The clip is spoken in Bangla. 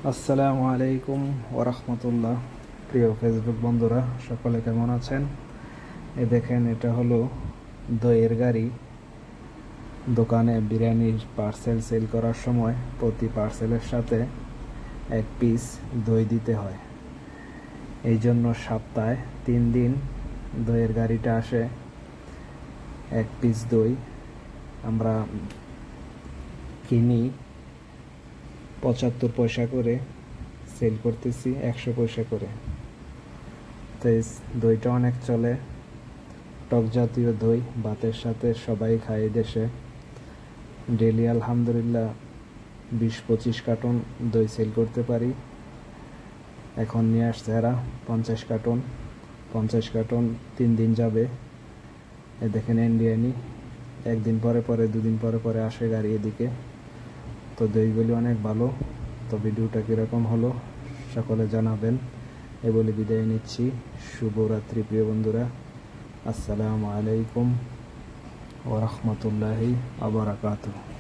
আসসালামু আলাইকুম ওরহমতুল্লাহ। প্রিয় ফেসবুক বন্ধুরা, সকলে কেমন আছেন? দেখেন, এটা হলো দইয়ের গাড়ি। দোকানে বিরিয়ানির পার্সেল সেল করার সময় প্রতি পার্সেলের সাথে 1 পিস দই দিতে হয়। এই জন্য সপ্তাহে 3 দিন দইয়ের গাড়িটা আসে। 1 পিস দই আমরা কিনি 75 পয়সা করে, সেল করতেছি 100 পয়সা করে। তো দইটা অনেক চলে। টক জাতীয় দই ভাতের সাথে সবাই খায় দেশে। ডেলি আলহামদুলিল্লাহ 20-25 কার্টন দই সেল করতে পারি। এখন নিয়ে আসছে এরা 50 কার্টন। 50 কার্টন 3 দিন যাবে। দেখেন ইন্ডিয়ানি, একদিন পরে পরে 2 দিন পরে পরে আসে গাড়ি এদিকে। তো দইগুলি অনেক ভালো। তো ভিডিওটা কীরকম হলো সকলে জানাবেন। এ বলে বিদায় নিচ্ছি। শুভরাত্রি প্রিয় বন্ধুরা। আসসালামু আলাইকুম ওয়া রাহমাতুল্লাহি ওয়া বারাকাতুহু।